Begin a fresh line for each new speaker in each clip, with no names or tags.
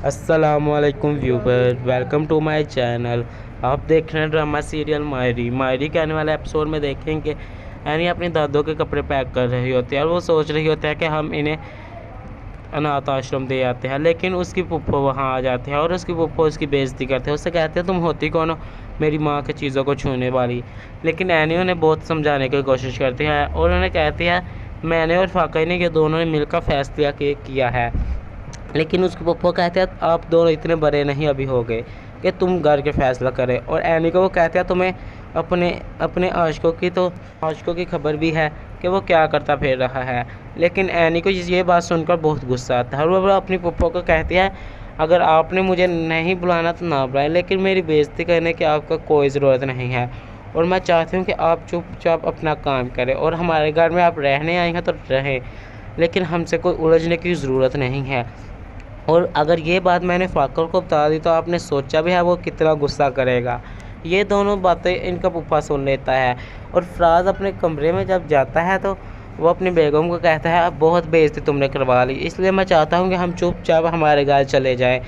अस्सलामुअलैकुम viewer, welcome to my channel. आप देख रहे हैं ड्रामा सीरियल मायरी। मायरी के आने वाले एपिसोड में देखेंगे एनी अपनी दादों के कपड़े पैक कर रही होती है और वो सोच रही होती है कि हम इन्हें अनाथ आश्रम दे आते हैं, लेकिन उसकी पुप्पो वहाँ आ जाती है और उसकी पुप्पो उसकी बेइज्जती करते हैं। उससे कहते हैं तुम होती कौन हो मेरी माँ की चीज़ों को छूने वाली। लेकिन एनी उन्हें बहुत समझाने की कोशिश करती है और उन्हें कहती है मैंने और फाकई ने दोनों ने मिलकर फैसला किया है। लेकिन उसके पप्पा कहते हैं आप दोनों इतने बड़े नहीं अभी हो गए कि तुम घर के फैसला करें। और एनी को वो कहते हैं तुम्हें अपने अपने आशिकों की खबर भी है कि वो क्या करता फिर रहा है। लेकिन एनी को ये बात सुनकर बहुत गुस्सा आता है और वो अपनी पप्पा को कहती है अगर आपने मुझे नहीं बुलाना तो ना बुलाएं, लेकिन मेरी बेइज्जती करने की आपका कोई ज़रूरत नहीं है और मैं चाहती हूँ कि आप चुपचाप अपना काम करें और हमारे घर में आप रहने आई हैं तो रहें, लेकिन हमसे कोई उलझने की ज़रूरत नहीं है। और अगर ये बात मैंने फ़ाकर को बता दी तो आपने सोचा भी है वो कितना गुस्सा करेगा। ये दोनों बातें इनका फूफा सुन लेता है और फराज अपने कमरे में जब जाता है तो वो अपनी बेगम को कहता है अब बहुत बेइज्जती तुमने करवा ली, इसलिए मैं चाहता हूँ कि हम चुपचाप हमारे घर चले जाएं।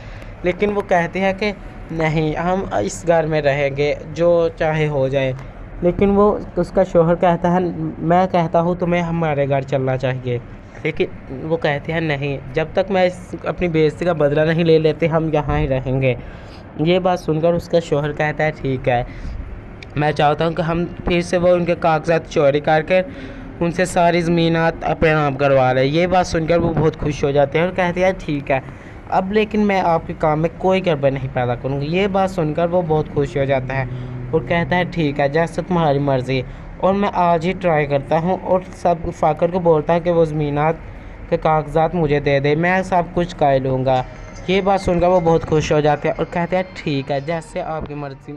लेकिन वो कहती है कि नहीं, हम इस घर में रहेंगे जो चाहे हो जाए। लेकिन वो उसका शौहर कहता है मैं कहता हूँ तुम्हें हमारे घर चलना चाहिए। लेकिन वो कहते हैं नहीं, जब तक मैं अपनी बेइज्जती का बदला नहीं ले लेते हम यहाँ ही रहेंगे। ये बात सुनकर उसका शौहर कहता है ठीक है, मैं चाहता हूँ कि हम फिर से वो उनके कागजात चोरी करके उनसे सारी ज़मीनात अपने नाम करवा लें। ये बात सुनकर वो बहुत खुश हो जाते हैं और कहते हैं ठीक है, अब लेकिन मैं आपके काम में कोई गड़बड़ नहीं पैदा करूँगी। ये बात सुनकर वो बहुत खुश हो जाता है और कहता है ठीक है, जैसे तुम्हारी मर्ज़ी। और मैं आज ही ट्राई करता हूँ और सब फ़ाकर को बोलता है कि वो ज़मीनात के कागजात मुझे दे दे, मैं सब कुछ कर लूँगा। ये बात सुनकर वो बहुत खुश हो जाते हैं और कहते हैं ठीक है, जैसे आपकी मर्ज़ी।